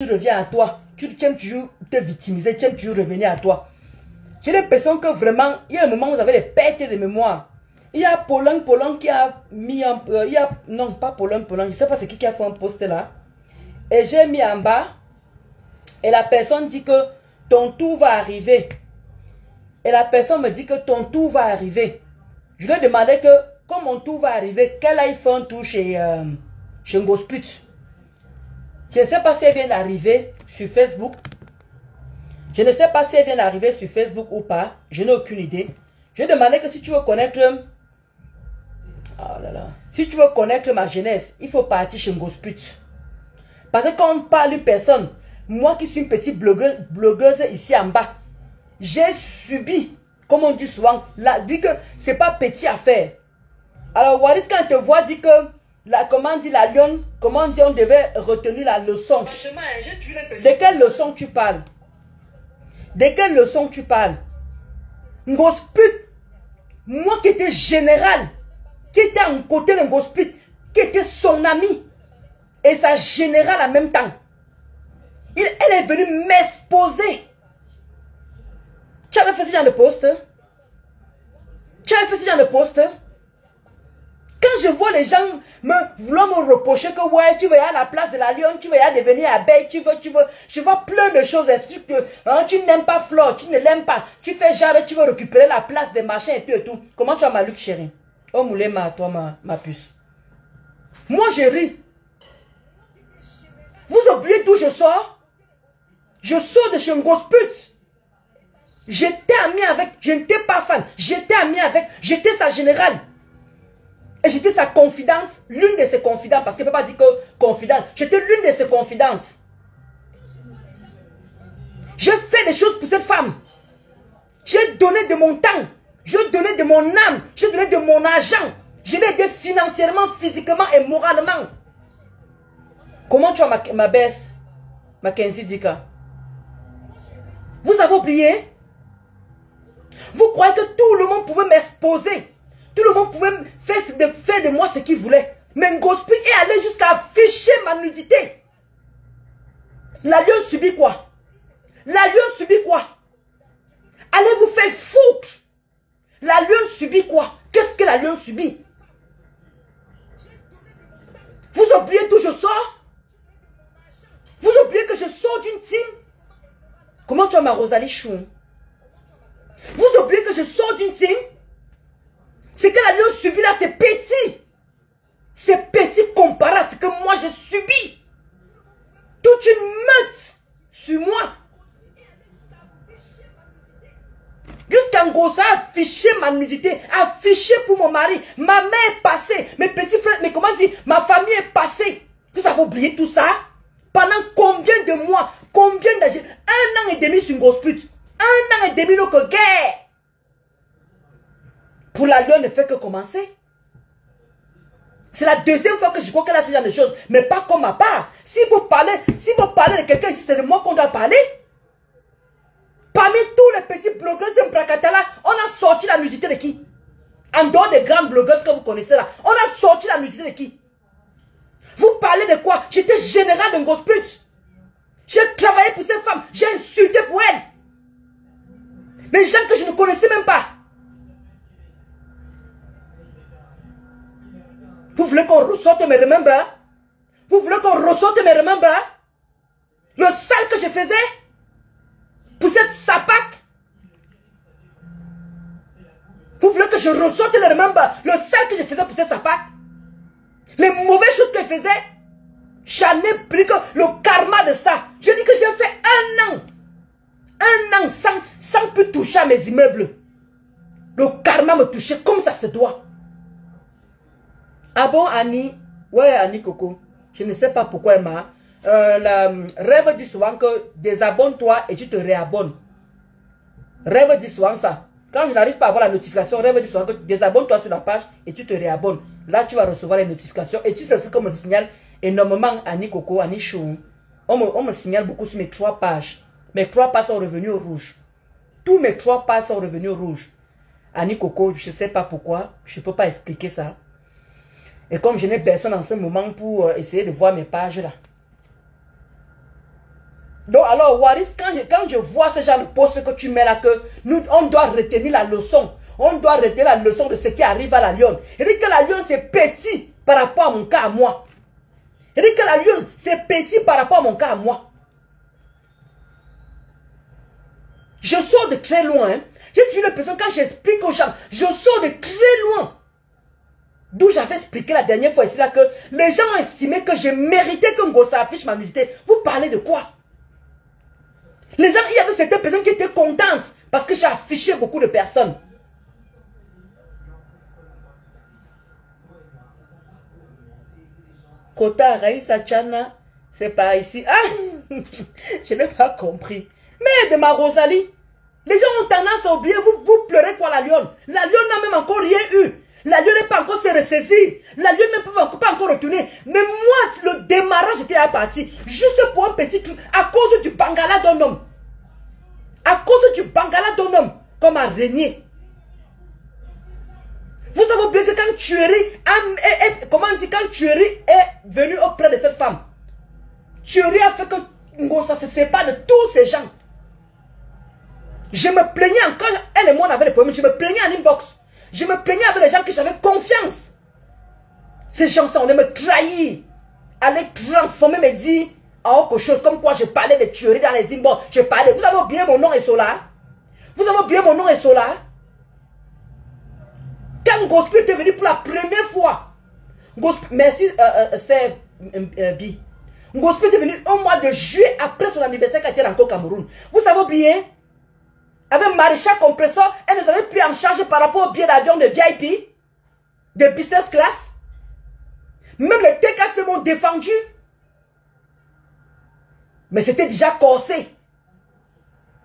tu reviens à toi. Tu aimes toujours te victimiser, tu aimes toujours revenir à toi. J'ai l'impression que vraiment, il y a un moment où vous avez des pertes de mémoire. Il y a Paulin qui a mis un... non, pas Paulin, je ne sais pas c'est qui a fait un post là. Et j'ai mis en bas. Et la personne dit que ton tour va arriver. Et la personne me dit que ton tour va arriver. Je lui ai demandé que, quand mon tour va arriver, qu'elle aille faire un tour chez Ngosput. Je ne sais pas si elle vient d'arriver sur Facebook. Je ne sais pas si elle vient d'arriver sur Facebook ou pas. Je n'ai aucune idée. Je lui ai demandé que si tu veux connaître... Oh là là. Si tu veux connaître ma jeunesse, il faut partir chez Ngosput. Parce que quand on parle d'une personne, moi qui suis une petite blogueuse ici en bas, j'ai subi, comme on dit souvent, vu que c'est pas petit à faire. Alors Waris, quand on te voit, dit que, comment dit la lionne, comment dit on devait retenir la leçon. De quelle leçon tu parles? De quelle leçon tu parles? Ngosput, moi qui étais général, qui était à côté de Ngosput, qui était son ami, et sa générale en même temps. Elle est venue m'exposer. Tu avais fait ce genre de poste? Tu avais fait ce genre de poste? Quand je vois les gens vouloir me reprocher que ouais, tu veux aller à la place de la lionne, tu veux aller devenir abeille, tu veux, je vois plein de choses. Tu n'aimes pas Flore, tu ne l'aimes pas. Tu fais genre, tu veux récupérer la place des machins et tout. Comment tu as ma Luc, chérie? Oh, moulema, toi, ma puce. Moi, je ris. Vous oubliez d'où je sors? Je sors de chez Ngosput. J'étais ami avec, je n'étais pas fan. J'étais ami avec, j'étais sa générale. Et j'étais sa confidente, l'une de ses confidentes, parce qu'elle ne peut pas dire que confidente. J'étais l'une de ses confidentes. J'ai fait des choses pour cette femme. J'ai donné de mon temps. J'ai donné de mon âme. J'ai donné de mon argent. Je l'ai aidé financièrement, physiquement et moralement. Comment tu as ma baisse, Mackenzie Dika? Vous avez oublié? Vous croyez que tout le monde pouvait m'exposer? Tout le monde pouvait faire de moi ce qu'il voulait. Mais Ngosput est allé jusqu'à afficher ma nudité. La lionne subit quoi? La lionne subit quoi? Allez vous faire foutre. La lionne subit quoi? Qu'est-ce que la lionne subit? Vous oubliez d'où je sors? Vous oubliez que je sors d'une team? Comment tu as ma Rosalie Chou? Vous oubliez que je sors d'une team? Ce que la lionne subit là, c'est petit. C'est petit comparé à ce que moi j'ai subi. Toute une meute sur moi. Jusqu'à Ngosa a affiché ma nudité, affiché pour mon mari. Ma mère est passée, mes petits frères, mais comment dire, ma famille est passée. Vous avez oublié tout ça? Pendant combien de mois, combien d'années? 1 an et demi sur Ngosput. 1 an et demi notre guerre. Pour la lionne ne fait que commencer. C'est la deuxième fois que je crois qu'elle a ce genre de choses. Mais pas comme ma part. Si vous parlez de quelqu'un ici, c'est de moi qu'on doit parler. Parmi tous les petits blogueurs de Mbrakatala, on a sorti la nudité de qui? En dehors des grandes blogueuses que vous connaissez là, on a sorti la nudité de qui? Vous parlez de quoi? J'étais général de Ngosput. J'ai travaillé pour cette femme. J'ai insulté pour elle. Les gens que je ne connaissais même pas. Vous voulez qu'on ressorte mes remembers? Vous voulez qu'on ressorte mes remembers? Le sale que je faisais pour cette sapac? Vous voulez que je ressorte les remembers? Le sale que je faisais pour cette sapac? Les mauvaises choses que je faisais? J'en ai pris que le karma de ça. Je dis que j'ai fait 1 an sans plus toucher à mes immeubles. Le karma me touchait comme ça se doit. Ah bon, Annie? Ouais, Annie Coco. Je ne sais pas pourquoi elle m'a... Rêve dit souvent que désabonne-toi et tu te réabonnes. Rêve dit souvent ça. Quand je n'arrive pas à avoir la notification, Rêve dit souvent que désabonne-toi sur la page et tu te réabonnes. Là, tu vas recevoir les notifications. Et tu sais ce qu'on me signale énormément, Annie Coco, Annie Chou. On me signale beaucoup sur mes 3 pages. Mes 3 pages sont revenus au rouge. Tous mes 3 pages sont revenus au rouge. Annie Coco, je ne sais pas pourquoi. Je ne peux pas expliquer ça. Et comme je n'ai personne en ce moment pour essayer de voir mes pages là. Donc alors, Waris, quand je vois ce genre de poste que tu mets là, que nous, on doit retenir la leçon. On doit retenir la leçon de ce qui arrive à la Lyon. Il dit que la Lyon, c'est petit par rapport à mon cas à moi. Il dit que la Lyon, c'est petit par rapport à mon cas à moi. Je sors de très loin. Hein. Je suis une personne, quand j'explique aux gens, je sors de très loin. D'où j'avais expliqué la dernière fois ici là que les gens ont estimé que je méritais qu'un gosse affiche ma nudité. Vous parlez de quoi? Les gens, il y avait certaines personnes qui étaient contentes parce que j'ai affiché beaucoup de personnes. Kota Raïsa Tchana, c'est pas ici. Ah, je n'ai pas compris. Mais de ma Rosalie, les gens ont tendance à oublier, vous pleurez quoi la lionne? La lionne n'a même encore rien eu. La lionne n'est pas encore se ressaisir. La lionne n'est pas encore retourner. Mais moi, le démarrage était à partir. Juste pour un petit truc, à cause du bangala d'un homme. À cause du bangala d'un homme, comme a régné. Vous avez oublié que quand Thuéry, comment on dit, quand Thuéry est venu auprès de cette femme, Thuéry a fait que Ngossa se sépare de tous ces gens. Je me plaignais encore, elle et moi on avait des problèmes, je me plaignais en inbox. Je me plaignais avec les gens que j'avais confiance. Ces gens-là, on me trahir, aller transformer mes dits en autre chose, comme quoi je parlais de Thuéry dans les inbox. Je parlais, vous avez oublié mon nom et cela? Vous avez oublié mon nom et cela? Quand Gospel était venu pour la première fois, merci c'est Bi. Gospel est venu au mois de juillet après son anniversaire qui était encore au Cameroun. Vous avez oublié? Avec Maréchal Compressor, elle nous avait pris en charge par rapport au billet d'avion de VIP, de business class. Même les TKC m'ont défendu. Mais c'était déjà corsé.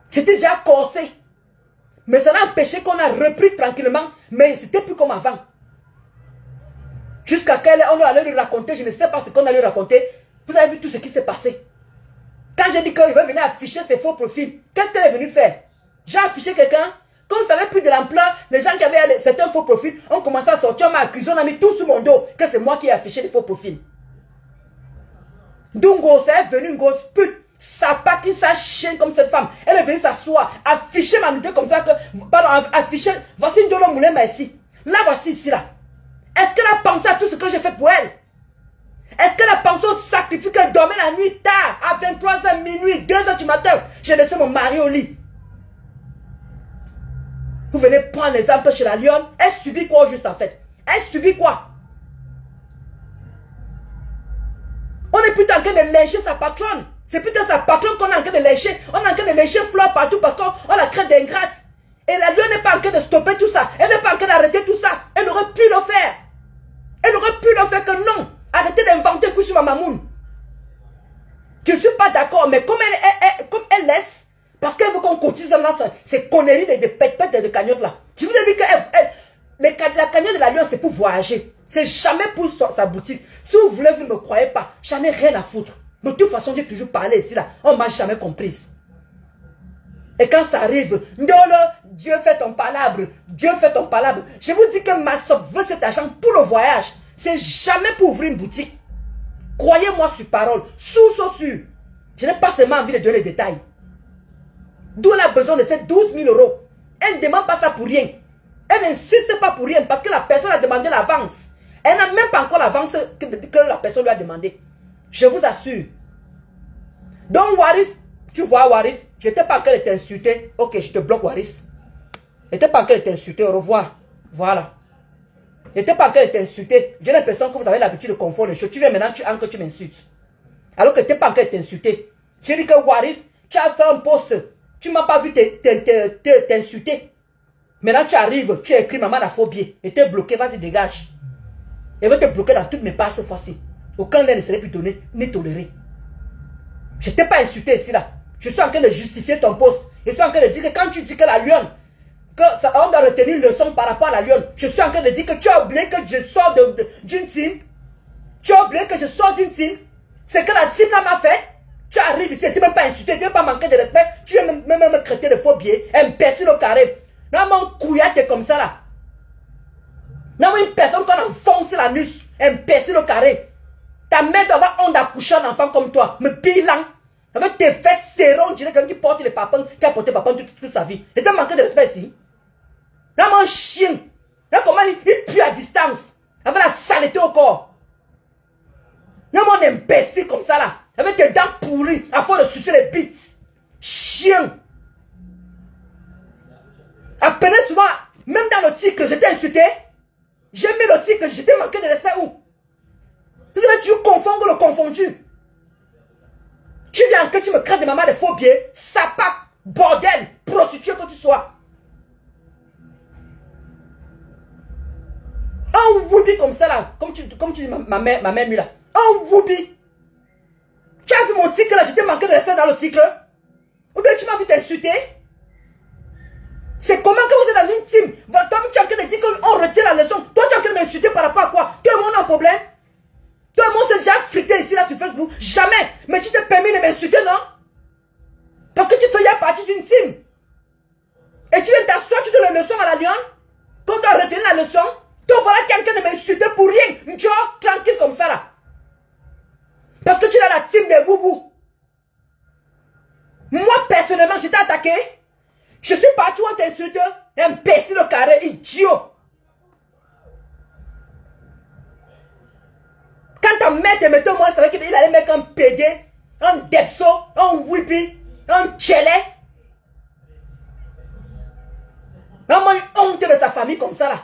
C'était déjà corsé. Mais ça n'a empêché qu'on a repris tranquillement. Mais c'était plus comme avant. Jusqu'à on allait lui raconter, je ne sais pas ce qu'on allait lui raconter. Vous avez vu tout ce qui s'est passé. Quand j'ai dit qu'il va venir afficher ses faux profils, qu'est-ce qu'elle est venue faire? J'ai affiché quelqu'un. Comme ça n'avait plus de l'ampleur, les gens qui avaient certains faux profils ont commencé à sortir, on m'a accusé, on a mis tout sur mon dos que c'est moi qui ai affiché les faux profils. Donc, ça est venu une grosse pute. Sa patte, une sa chienne comme cette femme. Elle est venue s'asseoir, afficher ma nudité comme ça que, pardon, afficher, voici une Dolo Moulin ici. Là, voici ici, là. Est-ce qu'elle a pensé à tout ce que j'ai fait pour elle? Est-ce qu'elle a pensé au sacrifice qu'elle dormait la nuit tard, à 23h, minuit, 2h du matin? J'ai laissé mon mari au lit. Vous venez prendre l'exemple chez la lionne. Elle subit quoi juste en fait? Elle subit quoi? On est plutôt en train de lyncher sa patronne. C'est plutôt sa patronne qu'on est en train de lyncher. On est en train de lyncher Fleur partout parce qu'on la crée d'ingrate. Et la lionne n'est pas en train de stopper tout ça. Elle n'est pas en train d'arrêter tout ça. Elle aurait pu le faire. Elle aurait pu le faire que non. Arrêtez d'inventer coup sur ma mamoune. Je ne suis pas d'accord, mais comme elle laisse, parce qu'elle veut qu'on cotise dans ces conneries de pète-pète et de cagnottes là. Je vous ai dit que la cagnotte de la lionne, c'est pour voyager. C'est jamais pour sa boutique. Si vous voulez, vous ne me croyez pas. J'en ai rien à foutre. De toute façon, j'ai toujours parlé ici là. On ne m'a jamais comprise. Et quand ça arrive, Ndolo, Dieu fait ton palabre. Dieu fait ton palabre. Je vous dis que ma soeur veut cet argent pour le voyage. C'est jamais pour ouvrir une boutique. Croyez-moi sur parole. Sûr. Je n'ai pas seulement envie de donner les détails. D'où elle a besoin de ces 12 000 €. Elle ne demande pas ça pour rien. Elle n'insiste pas pour rien parce que la personne a demandé l'avance. Elle n'a même pas encore l'avance que la personne lui a demandé. Je vous assure. Donc Waris, tu vois Waris, je n'étais pas en train de t'insulter. Ok, je te bloque Waris. Je n'étais pas en train de t'insulter. Au revoir. Voilà. Je n'étais pas en train de t'insulter. J'ai l'impression que vous avez l'habitude de confondre les choses. Tu viens maintenant, tu m'insultes. Alors que tu n'étais pas en train de t'insulter. J'ai dit que Waris, tu as fait un post. Tu ne m'as pas vu t'insulter. Maintenant, tu arrives, tu as écrit maman la phobie. Et tu es bloqué, vas-y, dégage. Elle va te bloquer dans toutes mes pages cette fois-ci. Aucun lien ne serait plus donné, ni toléré. Je ne t'ai pas insulté ici, là. Je suis en train de justifier ton poste. Je suis en train de dire que quand tu dis que la lionne, on doit retenir une leçon par rapport à la lionne, je suis en train de dire que tu as oublié que je sors d'une team. Tu as oublié que je sors d'une team. C'est que la team là m'a fait. Tu arrives ici, tu ne m'as pas insulté, tu ne m'as pas manqué de respect. Tu veux même me traiter de faux billets, imbécile au carré. Non, mon couillard est comme ça là. Non, une personne qu'on enfonce la nuque, imbécile au carré. Ta mère doit avoir honte d'accoucher un enfant comme toi. Me bilan. Avec tes fesses serrées, on dirait quelqu'un qui porte les papins, qui a porté papin toute sa vie. Il t'a manqué de respect ici. Là, mon chien. Là, comment il pue à distance. Avec la saleté au corps. Là, mon imbécile comme ça, là. Avec tes dents pourries, à force de sucer les bites. Chien. Appelez souvent, même dans le titre, je t'ai insulté. J'ai mis le titre, je t'ai manqué de respect où? Vous savez, tu confonds le confondu. Tu viens que tu me crées de maman des faux billets, sapac, bordel, prostituée que tu sois. Un woubi comme ça là, comme tu dis ma mère lui là. Un woubi. Tu as vu mon titre là, je t'ai manqué de respect dans le titre. Ou bien tu m'as vu t'insulter. C'est comment que vous êtes dans une team? Toi, tu es en train de dire qu'on retient la leçon. Toi, tu es en train de m'insulter par rapport à quoi? Toi et moi, on a un problème? Toi et moi, on s'est déjà frité ici, là, sur Facebook. Jamais. Mais tu t'es permis de m'insulter, non? Parce que tu faisais partie d'une team. Et tu viens t'asseoir, tu donnes la leçon à la lionne. Quand tu dois retenir la leçon. Toi, voilà quelqu'un de m'insulter pour rien. Tu vois, tranquille comme ça, là. Parce que tu es dans la team des boubous. Moi, personnellement, j'étais attaqué. Je suis parti où on t'insulte, imbécile au carré, idiot. Quand ta mère te mettait au moins, c'est vrai qu'il allait mettre un PD, un depso, un whippy, un tchelé. Maman, une honte de sa famille comme ça là.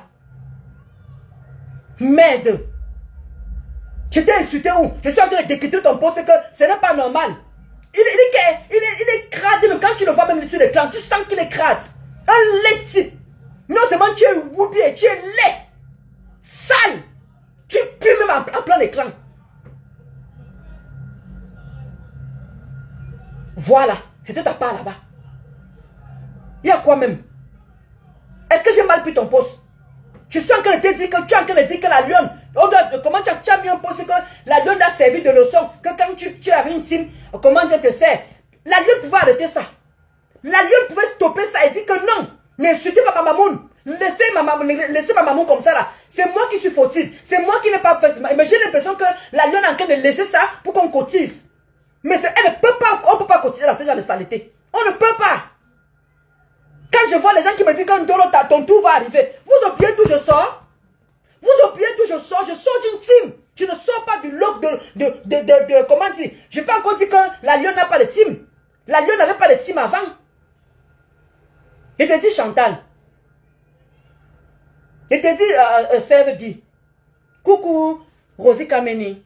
Merde. Je t'ai insulté où? Je suis en train de décrire ton poste que ce n'est pas normal. Il est crade, même quand tu le vois même sur l'écran, tu sens qu'il est crade. Un laid type. Non seulement tu es whoopi, tu es laid. Sale. Tu pues même en plein écran. Voilà. C'était ta part là-bas. Il y a quoi même? Est-ce que j'ai mal pris ton poste? Je suis en train de te dire que tu es en train de dire que la lionne, comment tu as mis un poste que la lionne a servi de leçon, que quand tu avais une team, comment Dieu te sert? La lionne pouvait arrêter ça. La lionne pouvait stopper ça et dire que non, n'insultez pas ma maman. Laissez ma maman comme ça là. C'est moi qui suis fautif. C'est moi qui n'ai pas fait ça. Mais j'ai l'impression que la lionne est en train de laisser ça pour qu'on cotise. Mais elle ne peut pas, on ne peut pas cotiser dans ce genre de saleté. On ne peut pas. Quand je vois les gens qui me disent que ton tour va arriver, vous oubliez d'où je sors? Vous oubliez d'où je sors d'une team. Je ne sors pas du log de comment dire? Je n'ai pas encore dit que la lionne n'a pas de team. La lionne n'avait pas de team avant. Je te dis Chantal. Je te dis Serve-Bi. Coucou Rosie Kameni.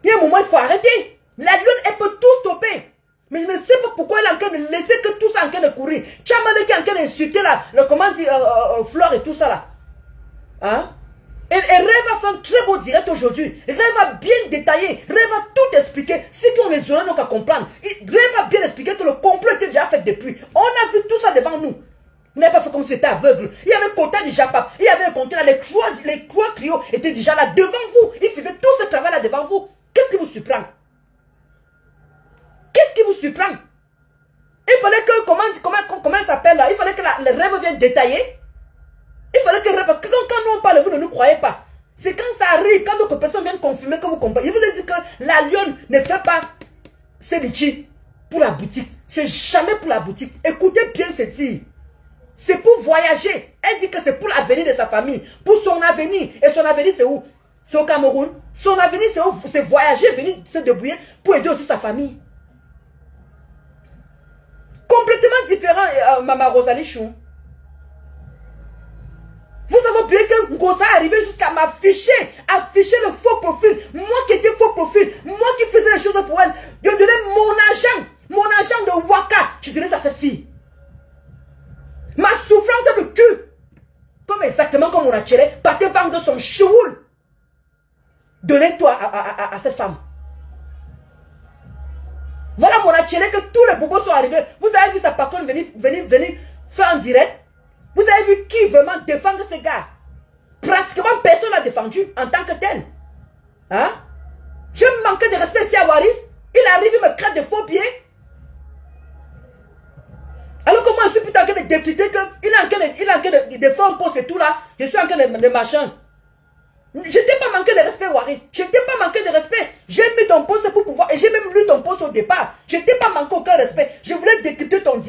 Il y a un moment, il faut arrêter. La lionne, elle peut tout stopper. Mais je ne sais pas pourquoi elle est en train de laisser que tout ça en train de courir. Chamane qui est en train d'insulter là, le comment dire, Flore et tout ça là. Hein? Et Rêve a fait un très beau direct aujourd'hui. Rêve a bien détaillé. Rêve a tout expliqué. Ceux qui ont les oreilles n'ont qu'à comprendre. Rêve a bien expliqué que le complot était déjà fait depuis. On a vu tout ça devant nous. Vous n'avez pas fait comme si c'était aveugle. Il y avait Kota du Japap. Il y avait le compte là. Les trois trios étails déjà là devant vous. Ils faisaient tout ce travail là devant vous. Qu'est-ce qui vous surprend? Qu'est-ce qui vous surprend? Il fallait que, comment ça s'appelle là? Il fallait que le rêve vienne détailler. Il fallait que, parce que quand nous on parle, vous ne nous croyez pas. C'est quand ça arrive, quand d'autres personnes viennent confirmer que vous comprenez. Je vous ai dit que la lionne ne fait pas ses litchis pour la boutique. C'est jamais pour la boutique. Écoutez bien ce tir. C'est pour voyager. Elle dit que c'est pour l'avenir de sa famille. Pour son avenir. Et son avenir c'est où? C'est au Cameroun. Son avenir c'est où? C'est voyager, venir se débrouiller pour aider aussi sa famille. Complètement différent, Maman Rosalie Chou. Vous avez oublié que Ngosa est arrivé jusqu'à m'afficher, afficher le faux profil. Moi qui étais faux profil, moi qui faisais les choses pour elle. Je donnais mon argent de Waka, je donnais ça à cette fille. Ma souffrance de cul. Comme exactement comme on a tiré, partez vendre son choul. Donnez-toi à cette femme. Voilà mon atelier que tous les bobos sont arrivés. Vous avez vu sa patronne venir faire un direct. Vous avez vu qui vraiment défendre ces gars. Pratiquement personne n'a défendu en tant que tel. Hein? Je manquais de respect ici à Waris. Il arrive, il me crée des faux pieds. Alors que moi je suis plutôt en train de décrypter qu'il est en train de faire un poste et tout là. Je suis en train de machin. Je t'ai pas manqué de respect, Waris. Je t'ai pas manqué de respect. J'ai mis ton poste pour pouvoir... Et j'ai même lu ton poste au départ. Je t'ai pas manqué aucun respect. Je voulais décrypter ton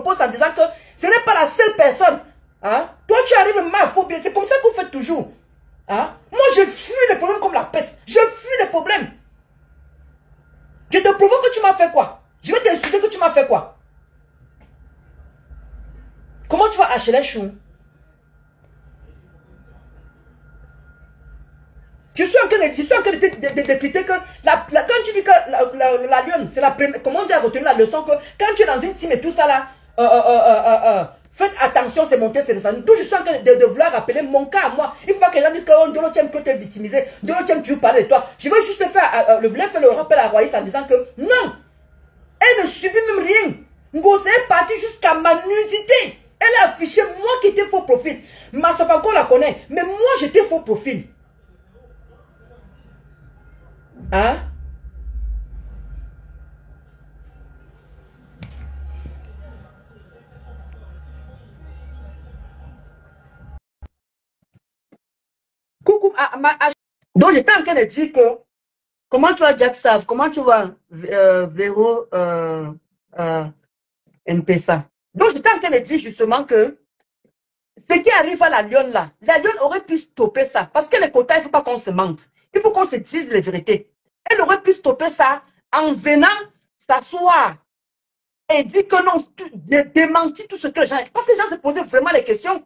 poste en disant que ce n'est pas la seule personne. Hein? Toi, tu arrives mal, faut bien. C'est comme ça qu'on fait toujours. Hein? Moi, je fuis les problèmes comme la peste. Je fuis les problèmes. Je te provoque que tu m'as fait quoi? Je vais t'insulter que tu m'as fait quoi? Comment tu vas acheter les choux? Je suis en train de décrypter que quand tu dis que la lionne, c'est la première. Comment tu as retenu la leçon que quand tu es dans une team et tout ça là, faites attention, c'est monté, c'est descendu. D'où je suis en train de vouloir rappeler mon cas à moi. Il ne faut pas que les gens disent que oh, Ndolo Tiem que tu es victimisé, Ndolo Tiem tu veux parler de toi. Je veux juste faire, le rappel à Royce en disant que non, elle ne subit même rien. Ngose est partie jusqu'à ma nudité. Elle a affiché moi qui étais faux profil. Ma Sopanko la connaît, mais moi j'étais faux profil. Hein? Coucou, donc j'étais en train de dire que comment tu vas Jack Sav, comment tu vas Véro MPSA. Donc j'étais en train de dire justement que ce qui arrive à la lionne là, la lionne aurait pu stopper ça. Parce que les quotas, il ne faut pas qu'on se mente. Il faut qu'on se dise les vérités. Elle aurait pu stopper ça en venant s'asseoir et dire que non, démentir tout ce que les gens... Parce que les gens se posaient vraiment les questions.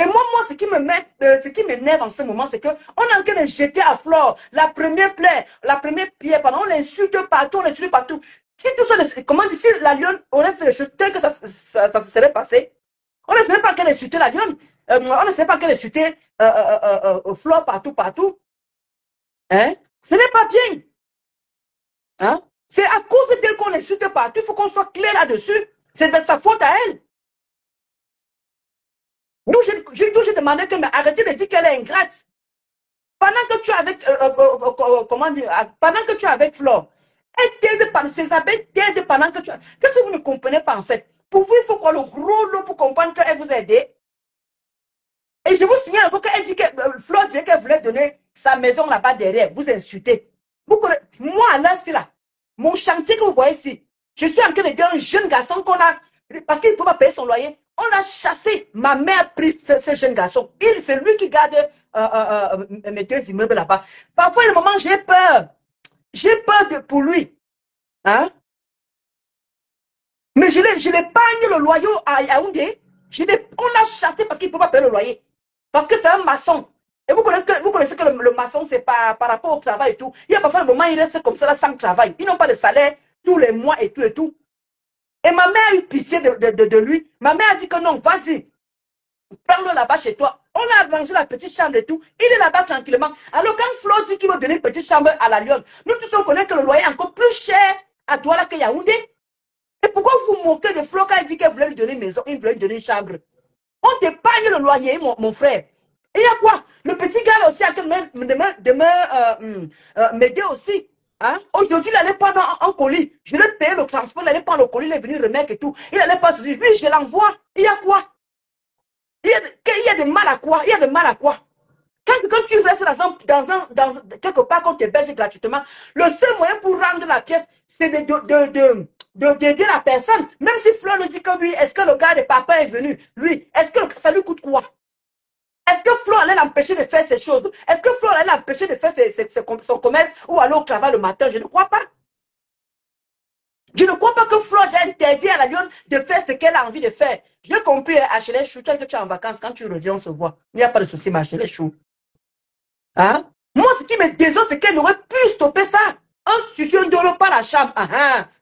Et moi, ce qui m'énerve en ce moment, c'est qu'on est en train de jeter à Flore la première plaie, la première pierre, on l'insulte partout, on l'insulte partout. Si tout ça, comment dire, si la lionne aurait fait les choses telles que ça se serait passé, on ne savait pas qu'elle insultait la lionne, on ne savait pas qu'elle insultait Flore partout. Hein? Ce n'est pas bien. Hein? C'est à cause d'elle qu'on insulte partout, il faut qu'on soit clair là-dessus. C'est de sa faute à elle. D'où j'ai demandé que, mais arrêtez de dire qu'elle est ingrate. Pendant que tu es avec, comment dire, pendant que tu es avec Flore, elle t'aide par ses abeilles, t'aide pendant que tu as... Qu'est-ce que vous ne comprenez pas en fait? Pour vous, il faut quoi le gros lot pour comprendre qu'elle vous a aidé. Et je vous signale encore qu'elle dit que Flore disait qu'elle voulait donner sa maison là-bas derrière. Vous insultez. Moi, là, c'est là. Mon chantier que vous voyez ici, je suis en train de dire un jeune garçon qu'on a, parce qu'il ne peut pas payer son loyer, on l'a chassé. Ma mère a pris ce jeune garçon. C'est lui qui garde mes deux immeubles là-bas. Parfois, il y a un moment, j'ai peur. J'ai peur pour lui. Hein? Mais je l'ai payé le loyer à Yaoundé. On l'a chassé parce qu'il ne peut pas payer le loyer. Parce que c'est un maçon. Et vous connaissez que le maçon, c'est par rapport au travail et tout. Il y a parfois le moment où il reste comme ça là, sans travail. Ils n'ont pas de salaire tous les mois et tout et tout. Et ma mère a eu pitié de lui. Ma mère a dit que non, vas-y, prends-le là-bas chez toi. On a arrangé la petite chambre et tout. Il est là-bas tranquillement. Alors quand Flo dit qu'il veut donner une petite chambre à la lionne, nous tous on connaît que le loyer est encore plus cher à Douala que Yaoundé. Et pourquoi vous moquez de Flo quand il dit qu'elle voulait lui donner une maison, il voulait lui donner une chambre? On t'épargne le loyer, mon frère. Et il y a quoi? Le petit gars là aussi a de m'aider aussi. Hein? Aujourd'hui, il allait prendre un colis. Je lui ai payé le transport, il allait prendre le colis, il est venu remettre et tout. Il allait pas se dire, oui, je l'envoie. Il y a quoi? Il y a de mal à quoi? Il y a de mal à quoi? Quand tu restes dans quelque part qu'on t'héberge gratuitement, le seul moyen pour rendre la pièce, c'est d'aider la personne. Même si Fleur nous dit que oui, est-ce que le gars de papa est venu? Lui, est-ce que ça lui coûte quoi? Est-ce que Flo allait l'empêcher de faire ces choses? Est-ce que Flo allait l'empêcher de faire son commerce ou aller au travail le matin? Je ne crois pas. Je ne crois pas que Flo a interdit à la lionne de faire ce qu'elle a envie de faire. J'ai compris, HLS Chou, que tu es en vacances, quand tu reviens, on se voit. Il n'y a pas de souci, ma HLS Chou. Hein? Moi, ce qui me désole, c'est qu'elle aurait pu stopper ça. En studio, on ne donne pas la chambre.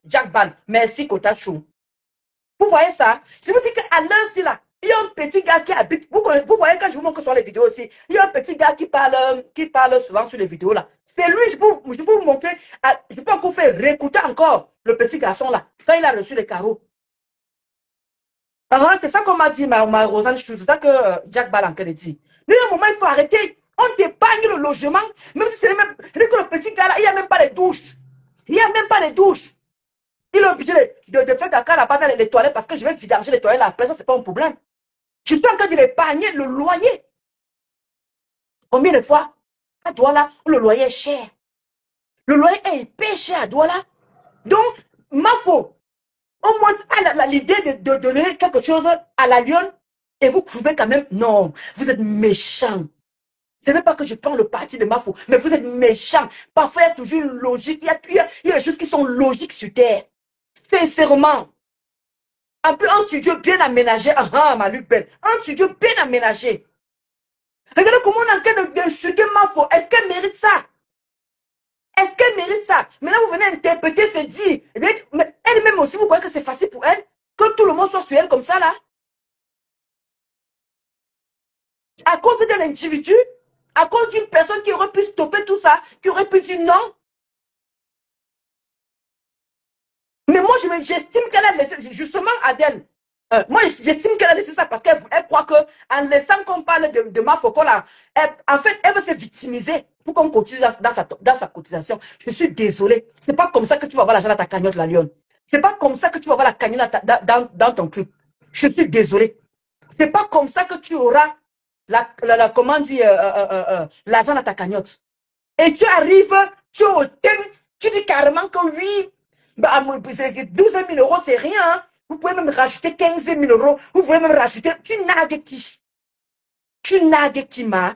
Jack Ban, merci, Kota Chou. Vous voyez ça? Je vous dis qu'à l'heure là, il y a un petit gars qui habite. Vous voyez quand je vous montre sur les vidéos aussi, il y a un petit gars qui parle souvent sur les vidéos là. C'est lui, je peux vous montrer. Je peux encore faire réécouter encore le petit garçon là, quand il a reçu les carreaux. C'est ça qu'on m'a dit, ma Rosanne Chou, c'est ça que Jack Balanque dit. Mais à un moment, il faut arrêter. On t'épargne le logement, même si c'est même. Je dis que le petit gars là, il n'y a même pas de douche. Il n'y a même pas de douche. Il est obligé de faire caca là-bas dans les toilettes parce que je vais vidanger les toilettes là. Après, ça, c'est pas un problème. Je suis en train de l'épargner le loyer. Combien de fois, à Douala, le loyer est cher. Le loyer est épais cher à Douala. Donc, Mafo, au moins, l'idée de donner quelque chose à la Lyon, et vous trouvez quand même, non, vous êtes méchant. Ce n'est pas que je prends le parti de Mafo, mais vous êtes méchant. Parfois, il y a toujours une logique, il y a des choses qui sont logiques sur Terre. Sincèrement. Un peu un studio bien aménagé, ma Luc Belle, un studio bien aménagé. Regardez comment on est en train d'insulter Mafo. Est-ce qu'elle mérite ça? Est-ce qu'elle mérite ça? Maintenant, vous venez interpréter, c'est dit. Mais elle-même aussi, vous croyez que c'est facile pour elle? Que tout le monde soit sur elle comme ça, là? À cause d'un individu? À cause d'une personne qui aurait pu stopper tout ça? Qui aurait pu dire non? Mais moi, j'estime qu'elle a laissé, justement, Adèle, moi, j'estime qu'elle a laissé ça parce qu'elle croit qu'en laissant qu'on parle de Mafoko, là, en fait, elle veut se victimiser pour qu'on cotise dans sa cotisation. Je suis désolée. C'est pas comme ça que tu vas voir l'argent dans ta cagnotte, la lionne. C'est pas comme ça que tu vas voir la cagnotte dans ton truc. Je suis désolée. C'est pas comme ça que tu auras comment dire, l'argent dans ta cagnotte. Et tu arrives, tu es au thème, tu dis carrément que oui, bah, 12 000 euros, c'est rien. Hein. Vous pouvez même rajouter 15 000 euros. Vous pouvez même rajouter. Tu nagues qui? Tu nagues qui, ma?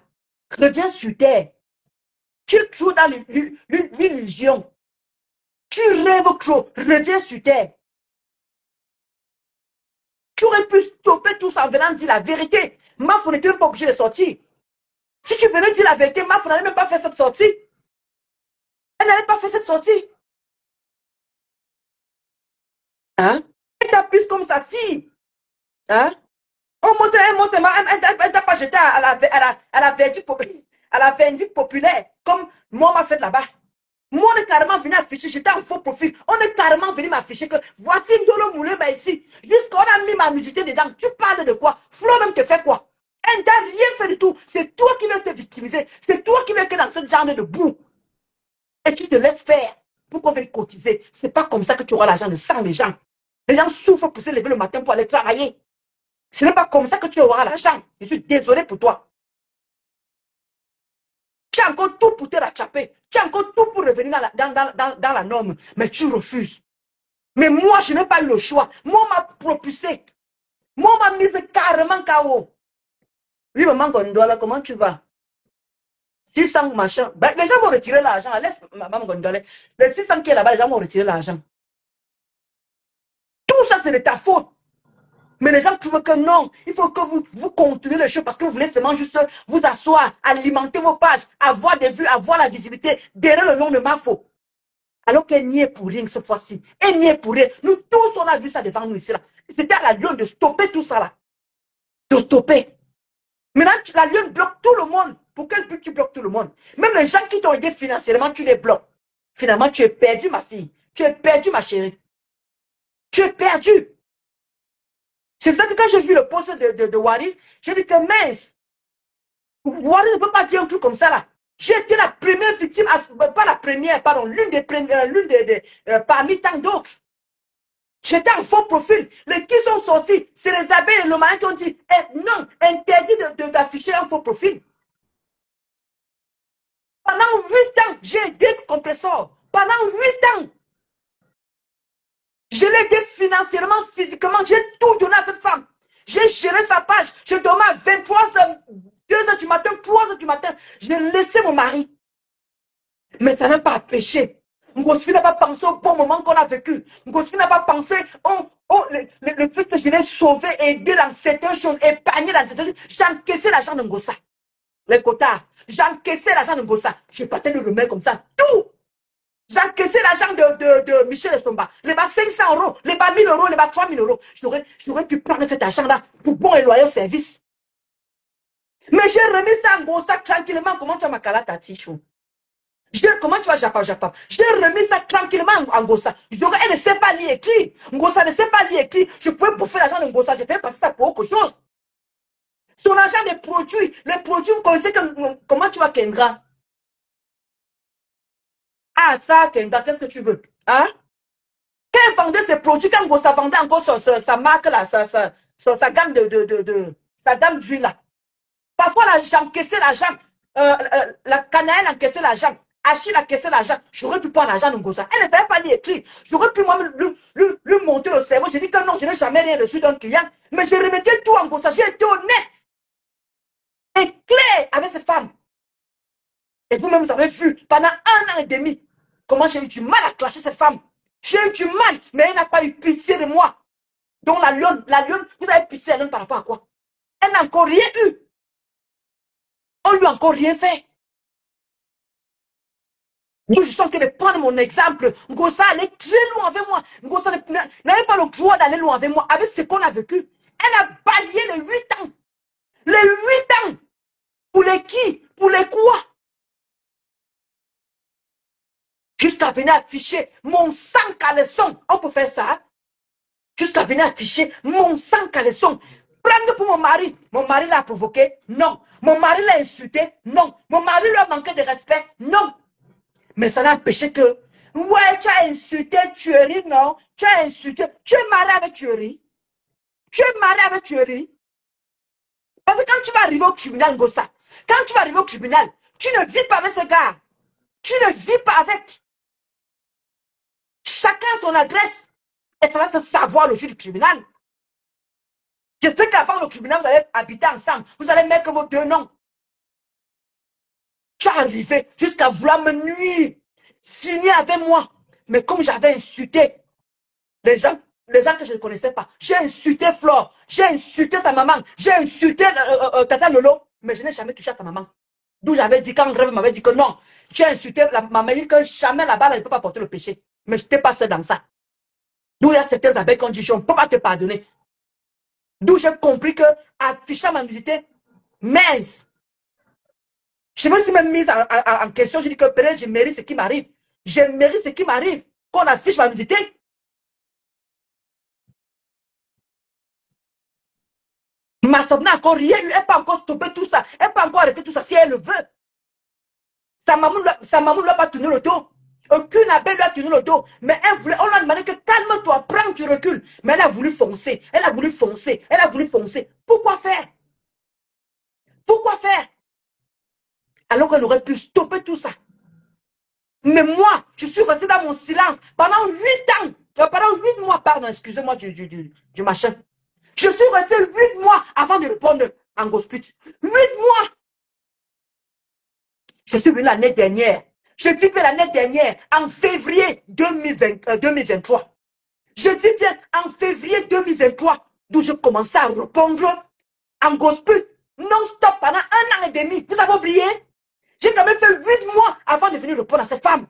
Reviens sur terre. Tu es toujours dans l'illusion. Tu rêves trop. Reviens sur terre. Tu aurais pu stopper tout ça en venant dire la vérité. Mafo n'était même pas obligé de sortir. Si tu venais dire la vérité, Mafo n'allait même pas faire cette sortie. Elle n'allait pas faire cette sortie. Hein? Elle t'appuie comme sa fille. Hein? Elle t'a pas jeté à la verdict populaire, comme moi m'a fait là-bas. Moi, on est carrément venu afficher, j'étais en faux profil. On est carrément venu m'afficher que voici Ndolo Moulema ici. Jusqu'on a mis ma nudité dedans. Tu parles de quoi? Flo même te fait quoi? Elle t'a rien fait du tout. C'est toi qui viens te victimiser. C'est toi qui viens être dans ce genre de boue. Et tu te laisses faire pour qu'on vienne cotiser. C'est pas comme ça que tu auras l'argent de 100 les gens. Les gens souffrent pour se lever le matin pour aller travailler. Ce n'est pas comme ça que tu auras l'argent. Je suis désolé pour toi. Tu as encore tout pour te rattraper. Tu as encore tout pour revenir dans la norme. Mais tu refuses. Mais moi, je n'ai pas eu le choix. Moi, on m'a propulsé. Moi, on m'a mis carrément KO. Oui, maman Gondola, comment tu vas? 600 machin. Ben, les gens vont retirer l'argent. Laisse maman Gondola. Les 600 qui est là-bas, les gens vont retirer l'argent. Tout ça, c'est de ta faute. Mais les gens trouvent que non, il faut que vous continuez les choses parce que vous voulez seulement juste vous asseoir, alimenter vos pages, avoir des vues, avoir la visibilité derrière le nom de Mafo. Alors qu'elle n'y est pour rien cette fois-ci. Elle n'y est pour rien. Nous tous, on a vu ça devant nous ici. C'était à la Lyon de stopper tout ça là. De stopper. Maintenant, la Lyon bloque tout le monde. Pour quel but tu bloques tout le monde? Même les gens qui t'ont aidé financièrement, tu les bloques. Finalement, tu es perdu, ma fille. Tu es perdu, ma chérie. Tu es perdu. C'est pour ça que quand j'ai vu le poste de Waris, j'ai dit que mince, Waris ne peut pas dire un truc comme ça là. J'ai été la première victime, pas la première, pardon, l'une des parmi tant d'autres. J'étais en faux profil. Les qui sont sortis, c'est les abeilles et le malin qui ont dit non, interdit d'afficher un faux profil. Pendant 8 ans, j'ai aidé Compressor. Pendant 8 ans. Je l'ai aidé financièrement, physiquement. J'ai tout donné à cette femme. J'ai géré sa page. Je dormais à 23h, 2h du matin, 3h du matin. J'ai laissé mon mari. Mais ça n'a pas empêché. Ngosfi n'a pas pensé au bon moment qu'on a vécu. Ngosfi n'a pas pensé le fait que je l'ai sauvé, aidé dans certaines choses, épargné dans certaines choses. J'ai encaissé l'argent de Ngossa. Les quotas. J'ai encaissé l'argent de Ngossa. Je n'ai pas de remettre comme ça. Tout. J'ai encaissé l'argent de Michel Estomba. Les bas 500 euros, les bas 1000 euros, les bas 3000 euros. J'aurais pu prendre cet argent-là pour bon et loyal service. Mais j'ai remis ça en Ngossa tranquillement. Comment tu as ma calata, Tichou? Comment tu vas Japap? J'ai remis ça tranquillement en Ngossa. Elle ne sait pas lire écrit. Ngossa ne sait pas lire écrit. Je pouvais bouffer l'argent de Ngossa. Je pouvais passer ça pour autre chose. Son argent des produits. Les produits, vous connaissez comment tu vas Kendra? Ah, ça, Kendra, qu'est-ce que tu veux? Hein? Quand elle vendait ses produits, quand Ngossa vendait encore sa marque là, sa gamme sa gamme d'huile là. Parfois, j'ai encaissé l'argent. la Canaël encaissait l'argent. Achille encaissait l'argent. J'aurais pu prendre l'argent de Ngosa. Elle ne savait pas lire écrire. J'aurais pu moi lui monter le cerveau. J'ai dit que non, je n'ai jamais rien reçu d'un client. Mais je remettais tout en Ngosa. J'ai été honnête et clair avec cette femme. Et vous-même, vous avez vu, pendant 1 an et demi, comment j'ai eu du mal à clasher cette femme. J'ai eu du mal, mais elle n'a pas eu pitié de moi. Donc la lionne, vous avez pitié d'elle par rapport à quoi? Elle n'a encore rien eu. On lui a encore rien fait. Nous, je sens que de prendre mon exemple, Ngosa allait très loin avec moi. Ngosa n'avait pas le droit d'aller loin avec moi, avec ce qu'on a vécu. Elle a balayé les 8 ans. Les 8 ans. Pour les qui? Pour les quoi? Jusqu'à venir afficher mon sang caleçon. On peut faire ça. Jusqu'à venir afficher mon sang caleçon. Prendre pour mon mari. Mon mari l'a provoqué? Non. Mon mari l'a insulté? Non. Mon mari lui a manqué de respect? Non. Mais ça n'a empêché que, ouais, tu as insulté tuerie, non? Tu as insulté. Tu es marié avec tuerie. Tu es marié avec tuerie. Parce que quand tu vas arriver au tribunal, Ngosa, quand tu vas arriver au tribunal, tu ne vis pas avec ce gars. Tu ne vis pas avec. Chacun son adresse. Et ça va se savoir le jour du tribunal. J'espère qu'avant le tribunal, vous allez habiter ensemble. Vous allez mettre vos 2 noms. Tu es arrivé jusqu'à vouloir me nuire, signer avec moi. Mais comme j'avais insulté les gens que je ne connaissais pas, j'ai insulté Flore, j'ai insulté sa maman, j'ai insulté Tata Lolo, mais je n'ai jamais touché à sa maman. D'où j'avais dit, quand Rêve m'avait dit que non, tu as insulté la maman, dit que jamais là-bas, elle ne peut pas porter le péché. Mais je n'étais pas seul dans ça. D'où il y a certaines avec conditions, je ne peux pas te pardonner. D'où j'ai compris que, affichant ma nudité, mince. Je me suis même mise en question. Je dis que peut-être je mérite ce qui m'arrive. Je mérite ce qui m'arrive. Qu'on affiche ma nudité. Ma soeur n'a encore rien eu. Elle n'a pas encore stoppé tout ça. Elle n'a pas encore arrêté tout ça si elle le veut. Sa maman ne lui a pas tourné le dos. Aucune abeille lui a tourné le dos. Mais elle voulait, on lui a demandé que calme-toi, prends, tu recules. Mais elle a voulu foncer. Elle a voulu foncer. Elle a voulu foncer. Pourquoi faire? Pourquoi faire? Alors qu'elle aurait pu stopper tout ça. Mais moi, je suis resté dans mon silence pendant 8 ans. Pendant 8 mois, pardon, excusez-moi du machin. Je suis resté 8 mois avant de répondre en gospit. 8 mois. Je suis venu l'année dernière. Je dis bien l'année dernière, en février 2023. Je dis bien en février 2023, d'où je commençais à répondre en gospel non-stop pendant 1 an et demi. Vous avez oublié? J'ai quand même fait 8 mois avant de venir répondre à cette femme.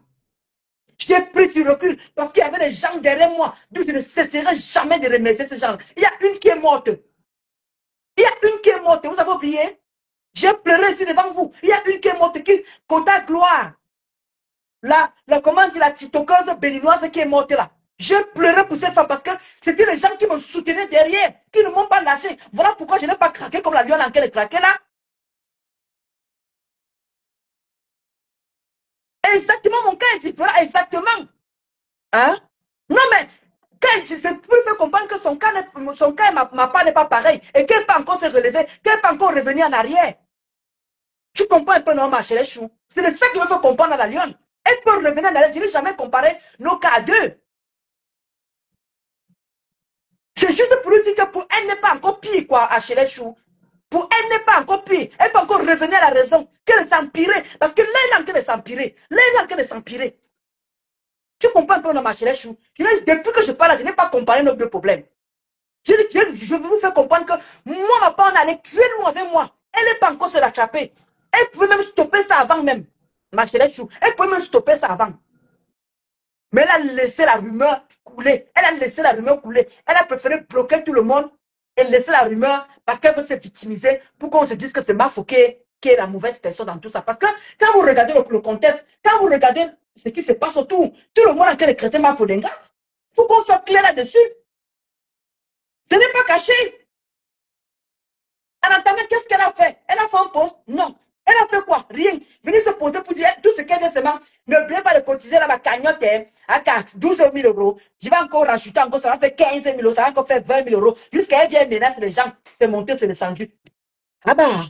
J'ai pris du recul parce qu'il y avait des gens derrière moi, d'où je ne cesserai jamais de remercier ces gens. Il y a une qui est morte. Il y a une qui est morte. Vous avez oublié? J'ai pleuré ici devant vous. Il y a une qui est morte, qui, Kota Gloire. Comment dire, la titoqueuse béninoise qui est morte là. J'ai pleuré pour cette femme parce que c'était les gens qui me soutenaient derrière, qui ne m'ont pas lâché. Voilà pourquoi je n'ai pas craqué comme la lionne en qu'elle est craquée là. Exactement, mon cas est différent, exactement. Hein? Non, mais je peux faire comprendre que son cas et ma part n'est pas pareil et qu'elle peut encore se relever, qu'elle peut encore revenir en arrière. Tu comprends un peu, non, ma chérie chou? C'est de ça qui me fait comprendre à la lionne. Elle peut revenir en arrière. Je n'ai jamais comparé nos cas à deux. C'est juste pour lui dire que pour elle n'est pas encore pire, quoi, à chez les choux. Pour elle n'est pas encore pire. Elle peut encore revenir à la raison. Qu'elle s'empirer. Parce que là, elle est en train de s'empirer. Là, elle est en train de s'empirer. Tu comprends un peu, non, ma chérie chou? Depuis que je parle, je n'ai pas comparé nos deux problèmes. Je veux vous faire comprendre que moi, ma part, on allait très loin avec moi. Elle n'est pas encore se l'attraper. Elle pouvait même stopper ça avant même. Ma chérie chou. Elle pouvait même stopper ça avant. Mais elle a laissé la rumeur couler. Elle a laissé la rumeur couler. Elle a préféré bloquer tout le monde et laisser la rumeur parce qu'elle veut se victimiser pour qu'on se dise que c'est Mafouké qui est la mauvaise personne dans tout ça. Parce que quand vous regardez le contexte, quand vous regardez ce qui se passe autour, tout le monde a qu'elle est traité Mafoudengat. Il faut qu'on soit clair là-dessus. Ce n'est pas caché. En attendant, qu'est-ce qu'elle a fait? Elle a fait un poste? Non. Elle a fait quoi? Rien. Venir se poser pour dire tout ce qu'elle vient seulement. N'oubliez pas de cotiser dans ma cagnotte à 12 000 euros. Je vais encore rajouter encore, ça va faire 15 000 euros, ça va encore faire 20 000 euros. Jusqu'à elle vient menacer les gens. C'est monté, c'est descendu. Ah bah.